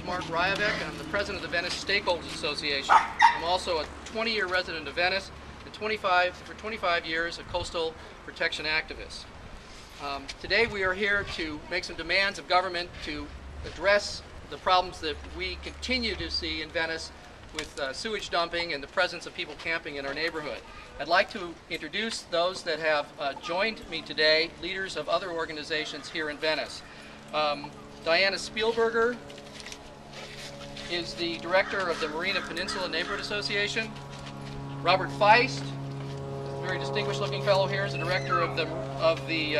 Mark Ryavec, and I'm the president of the Venice Stakeholders Association. I'm also a 20-year resident of Venice and for 25 years a coastal protection activist. Today we are here to make some demands of government to address the problems that we continue to see in Venice with sewage dumping and the presence of people camping in our neighborhood. I'd like to introduce those that have joined me today, leaders of other organizations here in Venice. Diana Spielberger is the director of the Marina Peninsula Neighborhood Association. Robert Feist, a very distinguished looking fellow here, is the director of he's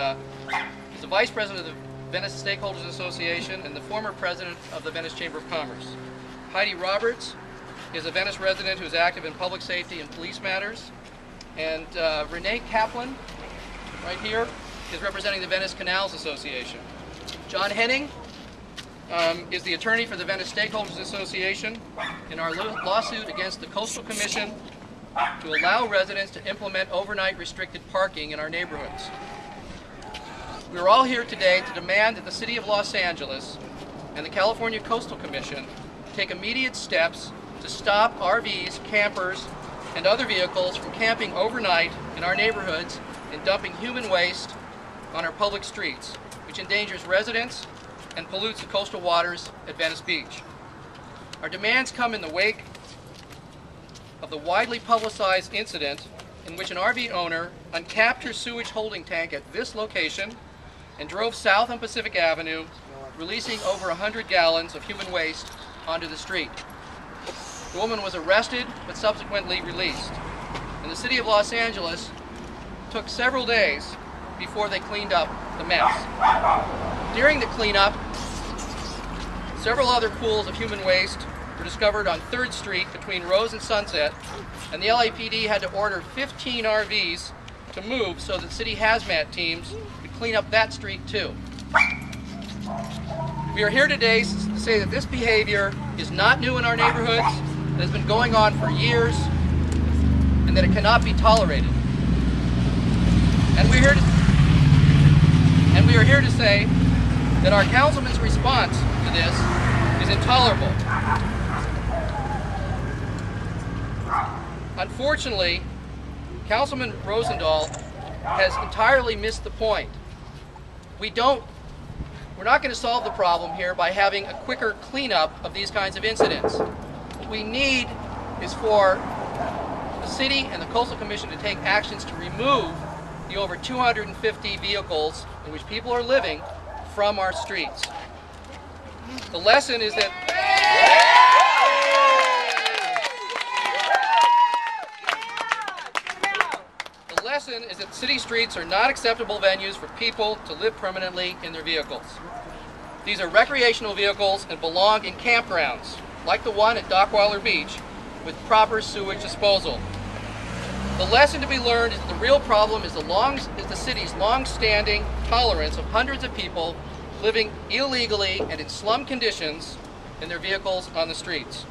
the vice president of the Venice Stakeholders Association and the former president of the Venice Chamber of Commerce. Heidi Roberts is a Venice resident who's active in public safety and police matters. And Renee Kaplan, right here, is representing the Venice Canals Association. John Henning is the attorney for the Venice Stakeholders Association in our lawsuit against the Coastal Commission to allow residents to implement overnight restricted parking in our neighborhoods. We are all here today to demand that the City of Los Angeles and the California Coastal Commission take immediate steps to stop RVs, campers, and other vehicles from camping overnight in our neighborhoods and dumping human waste on our public streets, which endangers residents and pollutes the coastal waters at Venice Beach. Our demands come in the wake of the widely publicized incident in which an RV owner uncapped her sewage holding tank at this location and drove south on Pacific Avenue, releasing over 100 gallons of human waste onto the street. The woman was arrested but subsequently released. And the City of Los Angeles took several days before they cleaned up the mess. During the cleanup, several other pools of human waste were discovered on 3rd Street between Rose and Sunset, and the LAPD had to order 15 RVs to move so that city hazmat teams could clean up that street too. We are here today to say that this behavior is not new in our neighborhoods, it has been going on for years, and that it cannot be tolerated. And we are here to say that our councilman's response to this is intolerable. Unfortunately, Councilman Rosendahl has entirely missed the point. We're not going to solve the problem here by having a quicker cleanup of these kinds of incidents. What we need is for the city and the Coastal Commission to take actions to remove the over 250 vehicles in which people are living from our streets. The lesson is that city streets are not acceptable venues for people to live permanently in their vehicles. These are recreational vehicles and belong in campgrounds, like the one at Dockweiler Beach, with proper sewage disposal. The lesson to be learned is that the real problem is the city's long-standing tolerance of hundreds of people living illegally and in slum conditions in their vehicles on the streets.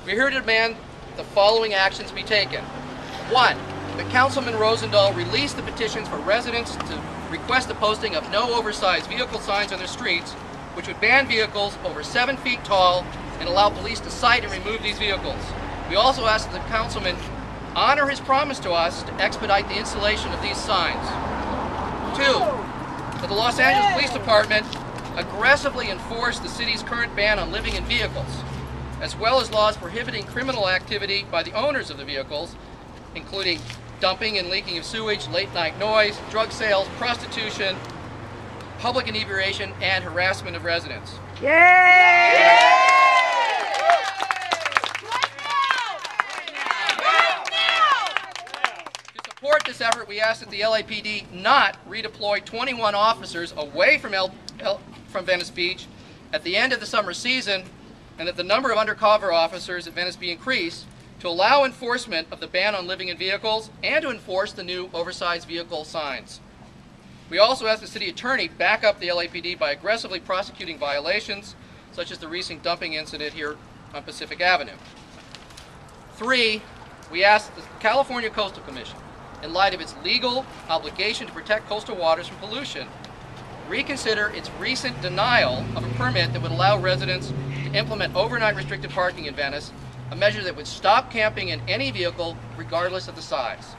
We're here to demand the following actions be taken. 1. That Councilman Rosendahl release the petitions for residents to request the posting of no oversized vehicle signs on their streets, which would ban vehicles over 7 feet tall and allow police to cite and remove these vehicles. We also ask that the councilman honor his promise to us to expedite the installation of these signs. 2. That the Los Angeles Police Department aggressively enforce the city's current ban on living in vehicles, as well as laws prohibiting criminal activity by the owners of the vehicles, including dumping and leaking of sewage, late-night noise, drug sales, prostitution, public inebriation, and harassment of residents. Yay! To support this effort, we ask that the LAPD not redeploy 21 officers away from Venice Beach at the end of the summer season, and that the number of undercover officers at Venice be increased to allow enforcement of the ban on living in vehicles and to enforce the new oversized vehicle signs. We also ask the city attorney back up the LAPD by aggressively prosecuting violations, such as the recent dumping incident here on Pacific Avenue. 3, we ask the California Coastal Commission, in light of its legal obligation to protect coastal waters from pollution, reconsider its recent denial of a permit that would allow residents to implement overnight restricted parking in Venice, a measure that would stop camping in any vehicle regardless of the size.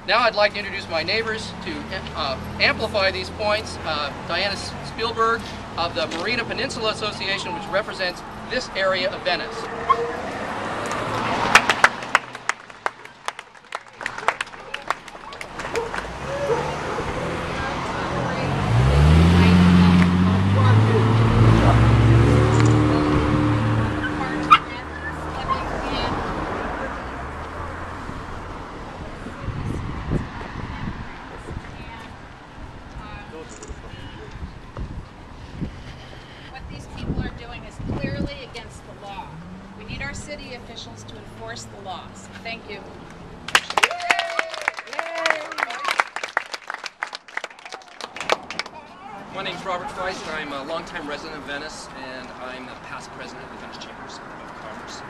Now I'd like to introduce my neighbors to amplify these points. Diana Spielberg of the Marina Peninsula Association, which represents this area of Venice. City officials to enforce the laws. Thank you. My name's Robert Feist. I'm a longtime resident of Venice, and I'm the past president of the Venice Chambers of Commerce.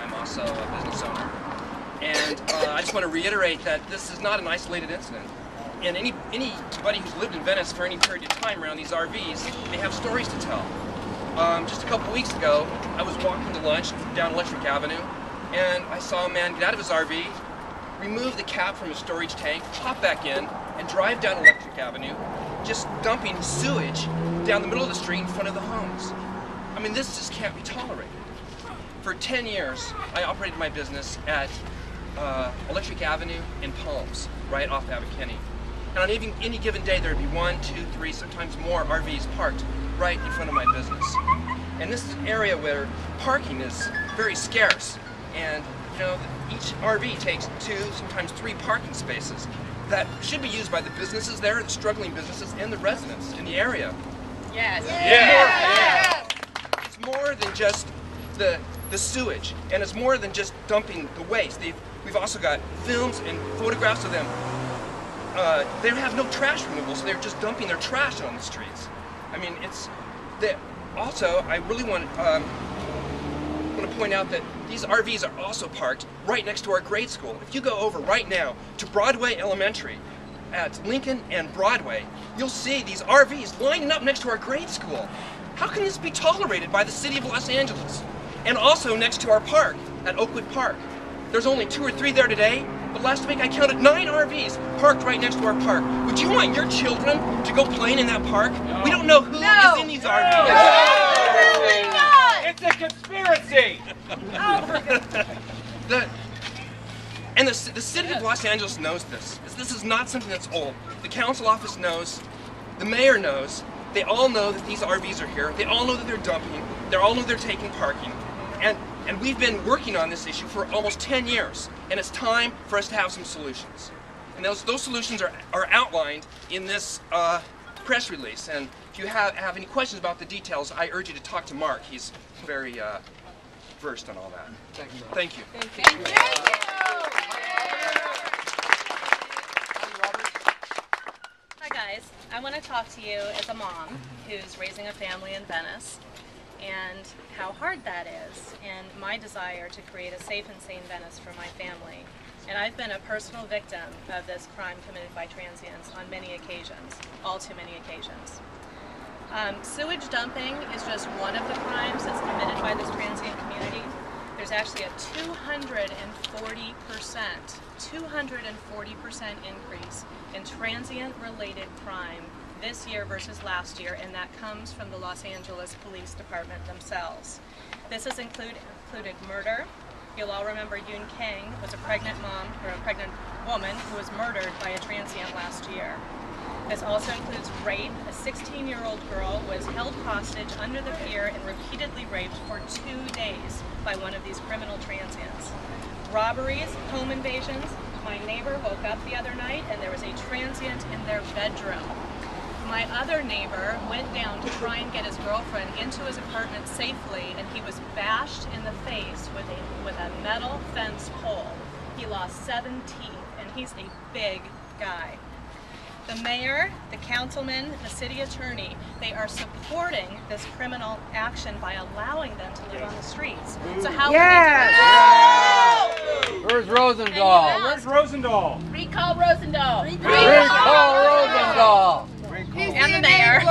I'm also a business owner. And I just want to reiterate that this is not an isolated incident. And anybody who's lived in Venice for any period of time around these RVs, they have stories to tell. Just a couple weeks ago, I was walking to lunch down Electric Avenue, and I saw a man get out of his RV, remove the cap from his storage tank, hop back in, and drive down Electric Avenue, just dumping sewage down the middle of the street in front of the homes. I mean, this just can't be tolerated. For 10 years, I operated my business at Electric Avenue in Palms, right off Abercrombie. And on any given day, there would be 1, 2, 3, sometimes more RVs parked right in front of my business. And this is an area where parking is very scarce. And, you know, each RV takes 2, sometimes 3 parking spaces that should be used by the businesses there, the struggling businesses, and the residents in the area. Yes. Yes. It's more than just the sewage, and it's more than just dumping the waste. We've also got films and photographs of them. They have no trash removal, so they're just dumping their trash on the streets. I mean, also, I really want to point out that these RVs are also parked right next to our grade school. If you go over right now to Broadway Elementary at Lincoln and Broadway, you'll see these RVs lining up next to our grade school. How can this be tolerated by the city of Los Angeles? And also next to our park at Oakwood Park. There's only 2 or 3 there today, but last week I counted 9 RVs parked right next to our park. Would you want your children to go playing in that park? No. We don't know who is in these RVs. No. It's a conspiracy! The city of Los Angeles knows this. This is not something that's old. The council office knows, the mayor knows, they all know that these RVs are here, they all know that they're dumping, they all know they're taking parking. And we've been working on this issue for almost 10 years, and it's time for us to have some solutions. And those solutions are outlined in this press release. And if you have any questions about the details, I urge you to talk to Mark. He's very versed on all that. Thank you. Thank you. Hi guys, I want to talk to you as a mom who's raising a family in Venice and how hard that is, and my desire to create a safe and sane Venice for my family. And I've been a personal victim of this crime committed by transients on many occasions, all too many occasions. Sewage dumping is just one of the crimes that's committed by this transient community. There's actually a 240% increase in transient-related crime this year versus last year, and that comes from the Los Angeles Police Department themselves. This has included murder. You'll all remember Yoon Kang was a pregnant mom, or a pregnant woman, who was murdered by a transient last year. This also includes rape. A 16-year-old girl was held hostage under the pier and repeatedly raped for 2 days by one of these criminal transients. Robberies, home invasions. My neighbor woke up the other night and there was a transient in their bedroom. My other neighbor went down to try and get his girlfriend into his apartment safely, and he was bashed in the face with a metal fence pole. He lost 7 teeth, and he's a big guy. The mayor, the councilman, the city attorney, they are supporting this criminal action by allowing them to live on the streets. So how Where's Rosendahl? Where's Rosendahl? Recall Rosendahl. Recall Rosendahl. He and the mayor,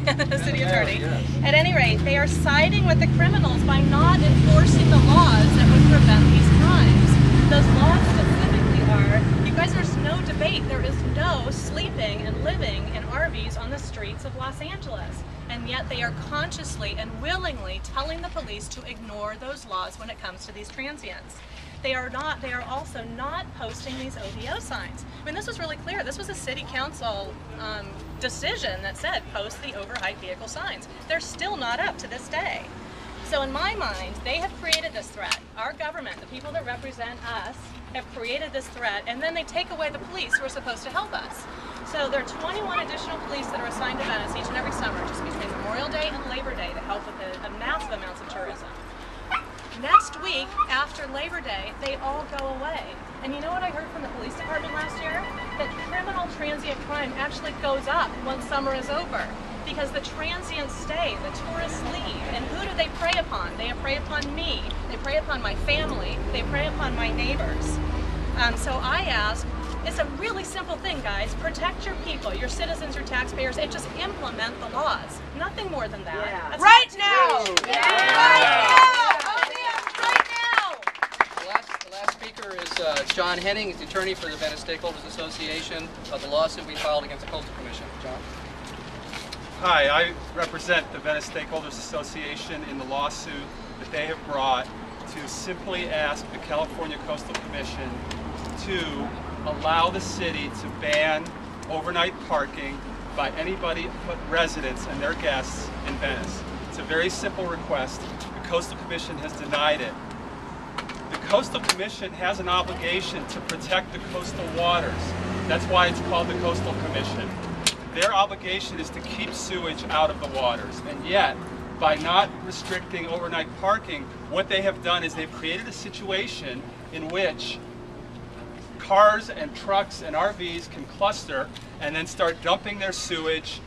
and the city attorney. At any rate, they are siding with the criminals by not enforcing the laws that would prevent these crimes. Those laws specifically are, you guys, there's no debate, there is no sleeping and living in RVs on the streets of Los Angeles. And yet they are consciously and willingly telling the police to ignore those laws when it comes to these transients. They are also not posting these OVO signs. I mean, this was really clear. This was a city council decision that said post the overhyped vehicle signs. They're still not up to this day. So in my mind, they have created this threat. Our government, the people that represent us, have created this threat, and then they take away the police who are supposed to help us. So there are 21 additional police that are assigned to Venice each and every summer, just between Memorial Day and Labor Day, to help with the massive amounts of tourism. Next week, after Labor Day, they all go away. And you know what I heard from the police department last year? That criminal transient crime actually goes up once summer is over, because the transients stay, the tourists leave. And who do they prey upon? They prey upon me, they prey upon my family, they prey upon my neighbors. So I ask, it's a really simple thing, guys. Protect your people, your citizens, your taxpayers, and just implement the laws. Nothing more than that. Yeah. Right now! The last speaker is John Henning. He's the attorney for the Venice Stakeholders Association of the lawsuit we filed against the Coastal Commission. John? Hi, I represent the Venice Stakeholders Association in the lawsuit that they have brought to simply ask the California Coastal Commission to allow the city to ban overnight parking by anybody but residents and their guests in Venice. It's a very simple request. The Coastal Commission has denied it. The Coastal Commission has an obligation to protect the coastal waters. That's why it's called the Coastal Commission. Their obligation is to keep sewage out of the waters, and yet, by not restricting overnight parking, what they have done is they've created a situation in which cars and trucks and RVs can cluster and then start dumping their sewage,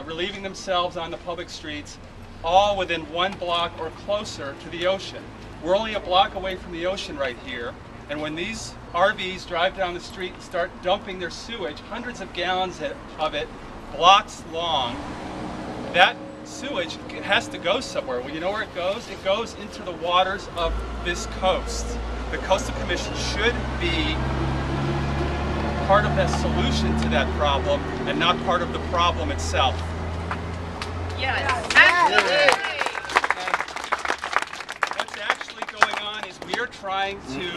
relieving themselves on the public streets, all within 1 block or closer to the ocean. We're only a block away from the ocean right here, and when these RVs drive down the street and start dumping their sewage, hundreds of gallons of it, blocks long, that sewage has to go somewhere. Well, you know where it goes? It goes into the waters of this coast. The Coastal Commission should be part of that solution to that problem and not part of the problem itself. Yes. What's actually going on is we are trying to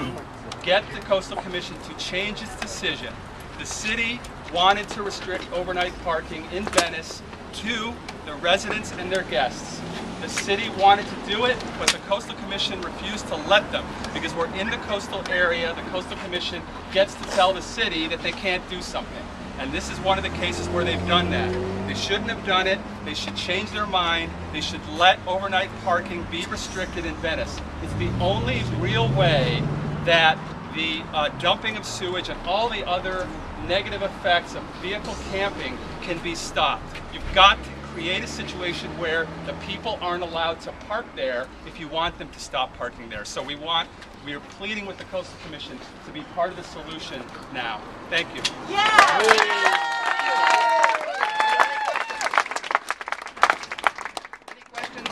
get the Coastal Commission to change its decision. The city wanted to restrict overnight parking in Venice to the residents and their guests. The city wanted to do it, but the Coastal Commission refused to let them because we're in the coastal area. The Coastal Commission gets to tell the city that they can't do something. And this is one of the cases where they've done that. They shouldn't have done it. They should change their mind. They should let overnight parking be restricted in Venice. It's the only real way that the dumping of sewage and all the other negative effects of vehicle camping can be stopped. You've got to create a situation where the people aren't allowed to park there if you want them to stop parking there. So we are pleading with the Coastal Commission to be part of the solution now. Thank you. Any questions?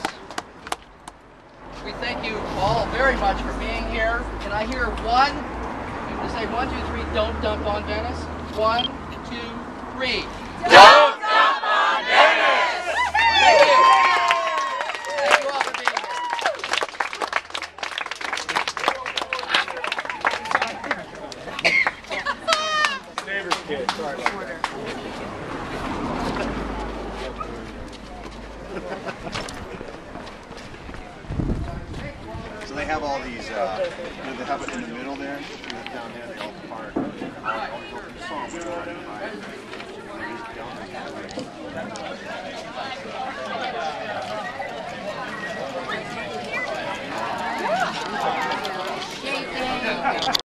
We thank you all very much for being here. Can I hear one? I'm going to say 1, 2, 3, don't dump on Venice. 1, 2, 3. Don't dump on Venice! Thank you. Thank you all for being here. Neighbor's kid. Sorry about that. So they have all these, they have it in the middle there, and down there they all park. All the